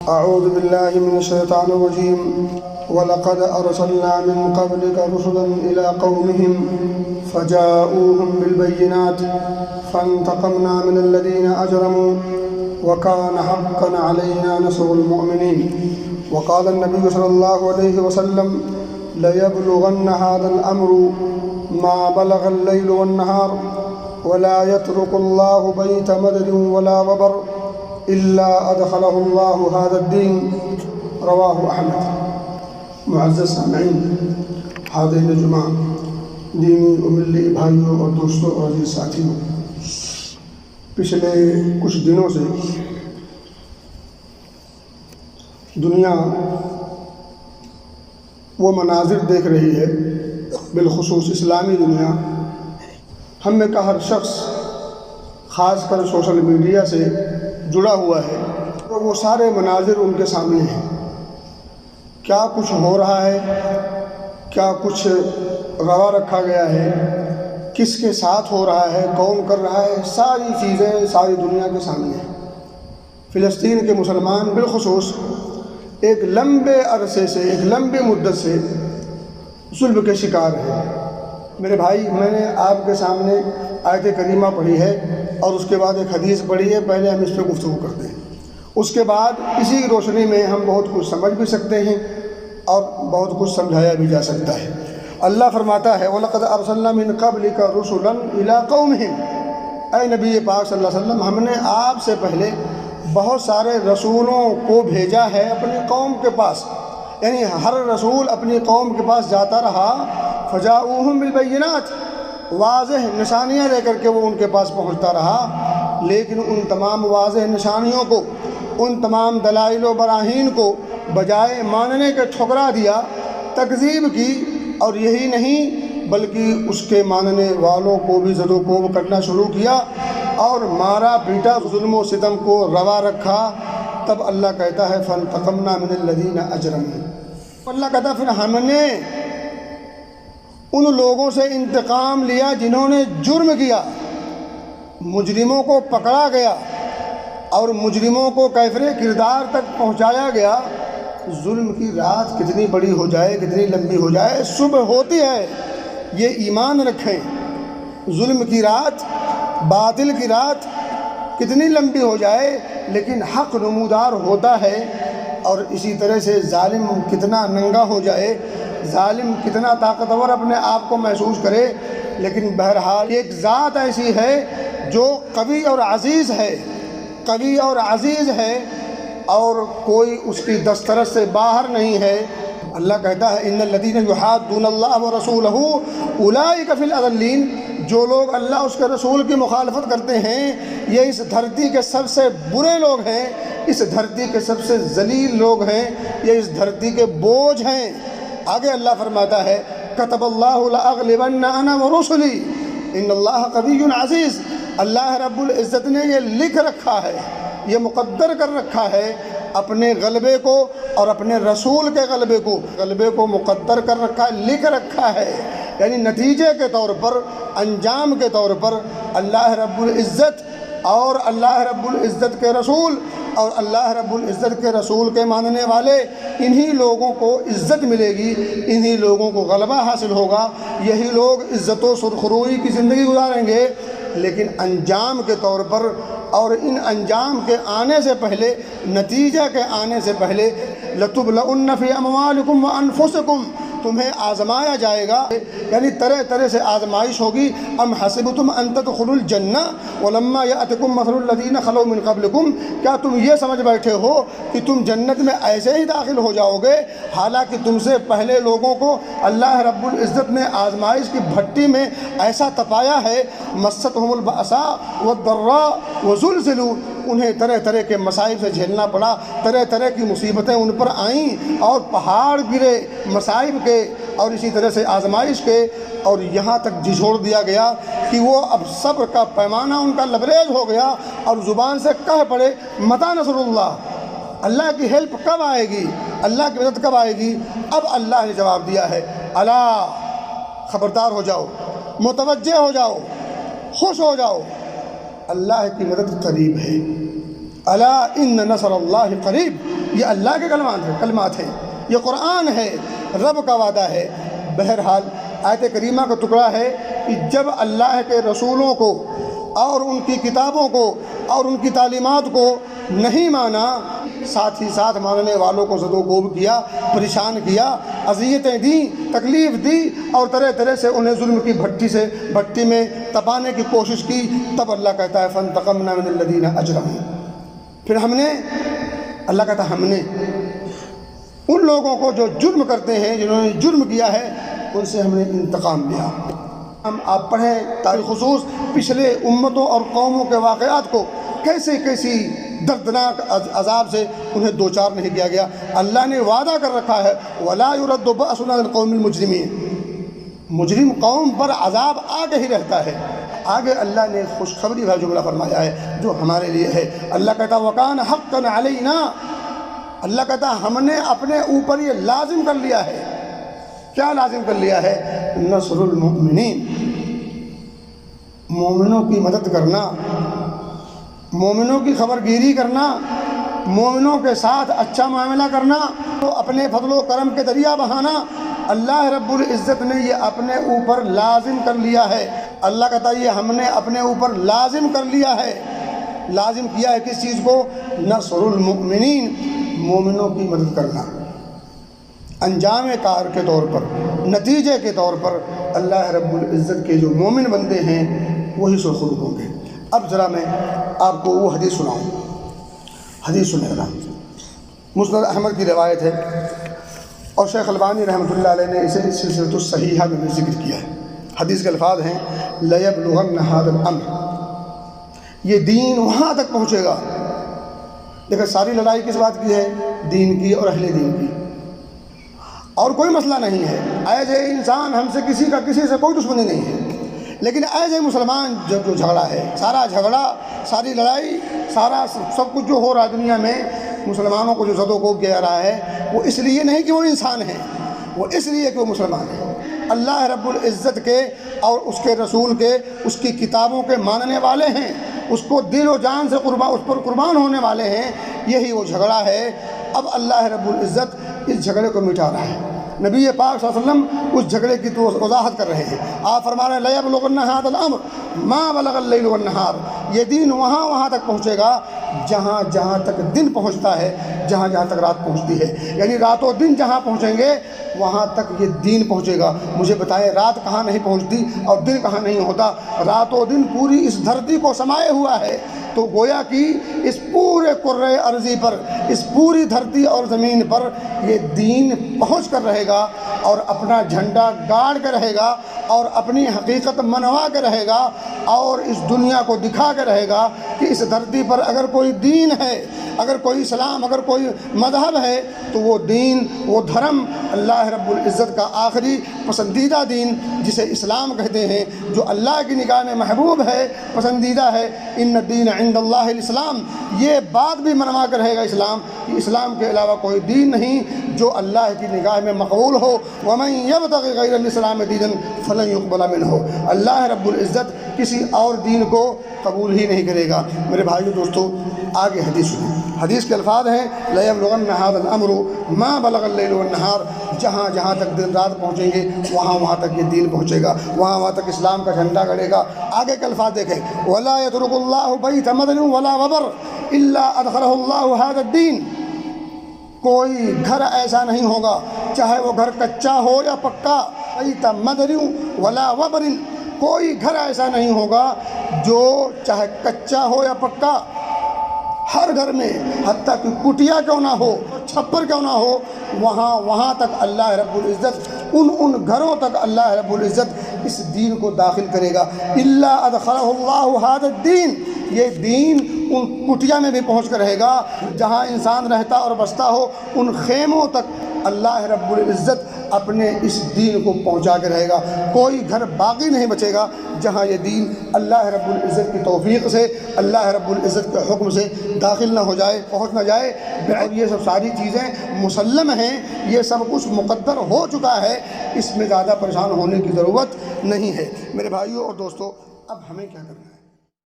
أعوذ بالله من الشيطان الرجيم ولقد أرسلنا من قبلك رسلا إلى قومهم فجاءوهم بالبينات فانتقمنا من الذين أجرموا وكان حقا علينا نصر المؤمنين وقال النبي صلى الله عليه وسلم ليبلغن هذا الأمر ما بلغ الليل والنهار ولا يترك الله بيت مدر ولا وبر إلا أدخله الله هذا الدين رواه أحمد۔ معزز سامعین، حاضرین جمعہ، دینی و ملی بھائیوں اور دوستوں اور عزیز ساتھیوں، پچھلے کچھ دنوں سے دنیا وہ مناظر دیکھ رہی ہے، بالخصوص اسلامی دنیا۔ ہم میں کا ہر شخص خاص کر سوشل میڈیا سے جڑا ہوا ہے، تو وہ سارے مناظر ان کے سامنے ہیں۔ کیا کچھ ہو رہا ہے، کیا کچھ روا رکھا گیا ہے، کس کے ساتھ ہو رہا ہے، کون کر رہا ہے، ساری چیزیں ساری دنیا کے سامنے ہیں۔ فلسطین کے مسلمان بالخصوص ایک لمبے عرصے سے، ایک لمبی مدت سے ظلم کے شکار ہیں۔ میرے بھائی، میں نے آپ کے سامنے آیت کریمہ پڑھی ہے اور اس کے بعد ایک حدیث پڑھی ہے، پہلے ہم اس پہ گفتگو کرتے ہیں، اس کے بعد اسی روشنی میں ہم بہت کچھ سمجھ بھی سکتے ہیں اور بہت کچھ سمجھایا بھی جا سکتا ہے۔ اللہ فرماتا ہے وَلَقَدْ أَرْسَلْنَا مِن قَبْلِكَ رُسُلًا إِلَىٰ قَوْمِهِمْ، اے نبی پاک صلی اللہ علیہ وسلم، ہم نے آپ سے پہلے بہت سارے رسولوں کو بھیجا ہے اپنی قوم کے پاس، یعنی ہر رسول اپنی قوم کے پاس جاتا رہا، فَجَاءُوهُم بِالْبَيِّنَاتِ، واضح نشانیاں لے کر کے وہ ان کے پاس پہنچتا رہا، لیکن ان تمام واضح نشانیوں کو، ان تمام دلائل و براہین کو بجائے ماننے کے ٹھکرا دیا، تکذیب کی، اور یہی نہیں بلکہ اس کے ماننے والوں کو بھی زد و کوب کرنا شروع کیا اور مارا پیٹا، ظلم و ستم کو روا رکھا۔ تب اللہ کہتا ہے فَانْتَقَمْنَا مِنَ الَّذِينَ أَجْرَمُوا، اللہ کہتا ہے پھر ہم نے ان لوگوں سے انتقام لیا جنہوں نے جرم کیا، مجرموں کو پکڑا گیا اور مجرموں کو کیفر کردار تک پہنچایا گیا۔ ظلم کی رات کتنی بڑی ہو جائے، کتنی لمبی ہو جائے، صبح ہوتی ہے، یہ ایمان رکھیں۔ ظلم کی رات، باطل کی رات کتنی لمبی ہو جائے، لیکن حق نمودار ہوتا ہے۔ اور اسی طرح سے ظالم کتنا ننگا ہو جائے، ظالم کتنا طاقتور اپنے آپ کو محسوس کرے، لیکن بہرحال ایک ذات ایسی ہے جو قوی اور عزیز ہے، قوی اور عزیز ہے، اور کوئی اس کی دسترس سے باہر نہیں ہے۔ اللہ کہتا ہے ان الذین یحادون اللہ ورسولہ اولئک فی الاذلین، جو لوگ اللہ اس کے رسول کی مخالفت کرتے ہیں یہ اس دھرتی کے سب سے برے لوگ ہیں، اس دھرتی کے سب سے ذلیل لوگ ہیں، یہ اس دھرتی کے بوجھ ہیں۔ آگے اللہ فرماتا ہے کتب اللہ لأغلبن انا ورسلی ان اللہ قوی عزیز، اللہ رب العزت نے یہ لکھ رکھا ہے، یہ مقدر کر رکھا ہے اپنے غلبے کو اور اپنے رسول کے غلبے کو مقدر کر رکھا ہے، لکھ رکھا ہے، یعنی نتیجے کے طور پر، انجام کے طور پر اللہ رب العزت اور اللہ رب العزت کے رسول اور اللہ رب العزت کے رسول کے ماننے والے، انہی لوگوں کو عزت ملے گی، انہی لوگوں کو غلبہ حاصل ہوگا، یہی لوگ عزت و سرخروئی کی زندگی گزاریں گے۔ لیکن انجام کے طور پر اور ان انجام کے آنے سے پہلے، نتیجہ کے آنے سے پہلے، لَتُبْلَؤُنَّ فِي أَمْوَالِكُمْ وَأَنفُسِكُمْ، تمہیں آزمایا جائے گا، یعنی طرح طرح سے آزمائش ہوگی۔ ام حسبتم ان تدخلوا الجنہ ولما یأتکم مثل الذین خلوا من قبلکم، کیا تم یہ سمجھ بیٹھے ہو کہ تم جنت میں ایسے ہی داخل ہو جاؤ گے، حالانکہ تم سے پہلے لوگوں کو اللہ رب العزت نے آزمائش کی بھٹی میں ایسا تپایا ہے، مستہم البأساء والضراء وزلزلوا، انہیں طرح طرح کے مصائب سے جھیلنا پڑا، طرح طرح کی مصیبتیں ان پر آئیں اور پہاڑ گرے مصائب کے اور اسی طرح سے آزمائش کے، اور یہاں تک جھنجھوڑ دیا گیا کہ وہ اب صبر کا پیمانہ ان کا لبریز ہو گیا اور زبان سے کہہ پڑے متی نصر اللہ، اللہ کی ہیلپ کب آئے گی، اللہ کی مدد کب آئے گی۔ اب اللہ نے جواب دیا ہے الا، خبردار ہو جاؤ، متوجہ ہو جاؤ، خوش ہو جاؤ، اللہ کی مدد قریب ہے۔ الا ان نصر اللہ قریب، یہ اللہ کے کلمات ہیں، یہ قرآن ہے، رب کا وعدہ ہے۔ بہرحال آیت کریمہ کا ٹکڑا ہے کہ جب اللہ کے رسولوں کو اور ان کی کتابوں کو اور ان کی تعلیمات کو نہیں مانا، ساتھ ہی ساتھ ماننے والوں کو زد و کوب کیا، پریشان کیا، اذیتیں دیں، تکلیف دی، اور طرح طرح سے انہیں ظلم کی بھٹی میں تپانے کی کوشش کی، تب اللہ کہتا ہے فانتقمنا من الذین اجرموا، پھر اللہ کہتا ہے ہم نے ان لوگوں کو جو جرم کرتے ہیں، جنہوں نے جرم کیا ہے، ان سے ہم نے انتقام لیا۔ ہم آپ پڑھیں تاریخ خصوص پچھلے امتوں اور قوموں کے واقعات کو، کیسی دردناک عذاب سے انہیں دوچار نہیں کیا گیا۔ اللہ نے وعدہ کر رکھا ہے وَلَا يُرَدُّ بَأْسُنَا عَنِ الْقَوْمِ الْمُجْرِمِينَ، مجرم قوم پر عذاب آگے ہی رہتا ہے۔ آگے اللہ نے خوشخبری کا جملہ فرمایا ہے جو ہمارے لیے ہے۔ اللہ کہتا وَكَانَ حَقًّا عَلَيْنَا، اللہ کہتا ہم نے اپنے اوپر یہ لازم کر لیا ہے۔ کیا لازم کر لیا ہے؟ نصر المؤمنین، مومنوں کی مدد کرنا، مومنوں کی خبر گیری کرنا، مومنوں کے ساتھ اچھا معاملہ کرنا، تو اپنے فضل و کرم کے دریا بہانا، اللہ رب العزت نے یہ اپنے اوپر لازم کر لیا ہے۔ اللہ کہتا ہے یہ ہم نے اپنے اوپر لازم کر لیا ہے۔ لازم کیا ہے کس چیز کو؟ نصر المؤمنین، مومنوں کی مدد کرنا۔ انجام کار کے طور پر، نتیجے کے طور پر اللہ رب العزت کے جو مومن بندے ہیں وہی سرخرو ہوں گے۔ اب ذرا میں آپ کو وہ حدیث سناؤں، حدیث سنیں گا، مسند احمد کی روایت ہے، اور شیخ البانی رحمۃ اللہ علیہ نے اسے سلسلۃ الصحیحہ میں بھی ذکر کیا ہے۔ حدیث کے الفاظ ہیں لَيَبْلُغَنَّ هَذَا الْأَمْرُ، یہ دین وہاں تک پہنچے گا۔ دیکھیں ساری لڑائی کس بات کی ہے؟ دین کی اور اہل دین کی، اور کوئی مسئلہ نہیں ہے۔ ایز اے انسان ہم سے کسی سے کوئی دشمنی نہیں ہے، لیکن ایز اے مسلمان جو جھگڑا ہے، سارا جھگڑا، ساری لڑائی، سب کچھ جو ہو رہا ہے دنیا میں، مسلمانوں کو جو زد و کوب کیا جا رہا ہے، وہ اس لیے نہیں کہ وہ انسان ہیں، وہ اس لیے کہ وہ مسلمان ہیں، اللہ رب العزت کے اور اس کے رسول کے، اس کی کتابوں کے ماننے والے ہیں، اس کو دل و جان سے اس پر قربان ہونے والے ہیں۔ یہی وہ جھگڑا ہے۔ اب اللہ رب العزت اس جھگڑے کو مٹا رہا ہے۔ نبی پاک صلی اللہ علیہ وسلم اس جھگڑے کی تو وضاحت کر رہے ہیں۔ آپ فرما رہے ہیں لَيَبْلُغَنَّ هَذَا الْأَمْرُ مَا بَلَغَ اللَّيْلُ وَالنَّهَارُ، یہ دین وہاں تک پہنچے گا جہاں تک دن پہنچتا ہے، جہاں تک رات پہنچتی ہے، یعنی رات و دن جہاں پہنچیں گے وہاں تک یہ دین پہنچے گا۔ مجھے بتائیں رات کہاں نہیں پہنچتی اور دن کہاں نہیں ہوتا؟ رات و دن پوری اس دھرتی کو سمائے ہوا ہے، تو گویا کہ اس پورے کرۂ ارضی پر، اس پوری دھرتی اور زمین پر یہ دین پہنچ کر رہے گا، اور اپنا جھنڈا گاڑ کے رہے گا، اور اپنی حقیقت منوا کے رہے گا، اور اس دنیا کو دکھا کے رہے گا کہ اس دھرتی پر اگر کوئی دین ہے، اگر کوئی اسلام، اگر کوئی مذہب ہے، تو وہ دین، وہ دھرم اللہ رب العزت کا آخری پسندیدہ دین جسے اسلام کہتے ہیں، جو اللہ کی نگاہ میں محبوب ہے، پسندیدہ ہے۔ ان الدین عند اللہ الاسلام، یہ بات بھی منوا کر رہے گا اسلام، کہ اسلام کے علاوہ کوئی دین نہیں جو اللہ کی نگاہ میں مقبول ہو۔ ومن یبتغی غیر الاسلام دینا فلن یقبل منہ، اللہ رب العزت کسی اور دین کو قبول ہی نہیں کرے گا۔ میرے بھائیو دوستو، آگے حدیث سنیں۔ حدیث کے الفاظ ہیں لَيَبْلُغَنَّ هَذَا الْأَمْرُ مَا بَلَغَ اللَّيْلُ وَالنَّهَارُ، جہاں تک دن رات پہنچیں گے وہاں تک یہ دین پہنچے گا، وہاں تک اسلام کا جھنڈا گڑے گا۔ آگے کے الفاظ دیکھیں وَلَا يَتْرُكُ اللَّهُ بَيْتَ مَدْرٍ وَلَا وَبَرٍ إِلَّا أَدْخَلَهُ اللَّهُ هَذَا الدِّينَ، کوئی گھر ایسا نہیں ہوگا، چاہے وہ گھر کچا ہو یا پکا، بیت مدر ولا وبر، کوئی گھر ایسا نہیں ہوگا جو چاہے کچا ہو یا پکا، ہر گھر میں، حتیٰ کہ کٹیا کیوں نہ ہو، چھپر کیوں نہ ہو، وہاں تک اللہ رب العزت ان گھروں تک اللہ رب العزت اس دین کو داخل کرے گا۔ الا ادخلہ اللہ ھذا الدین، یہ دین ان کٹیا میں بھی پہنچ کر رہے گا، جہاں انسان رہتا اور بستا ہو، ان خیموں تک اللہ رب العزت اپنے اس دین کو پہنچا کے رہے گا۔ کوئی گھر باقی نہیں بچے گا جہاں یہ دین اللہ رب العزت کی توفیق سے، اللہ رب العزت کے حکم سے داخل نہ ہو جائے، پہنچ نہ جائے۔ اور یہ سب ساری چیزیں مسلم ہیں، یہ سب کچھ مقدر ہو چکا ہے، اس میں زیادہ پریشان ہونے کی ضرورت نہیں ہے۔ میرے بھائیوں اور دوستو، اب ہمیں کیا کرنا ہے؟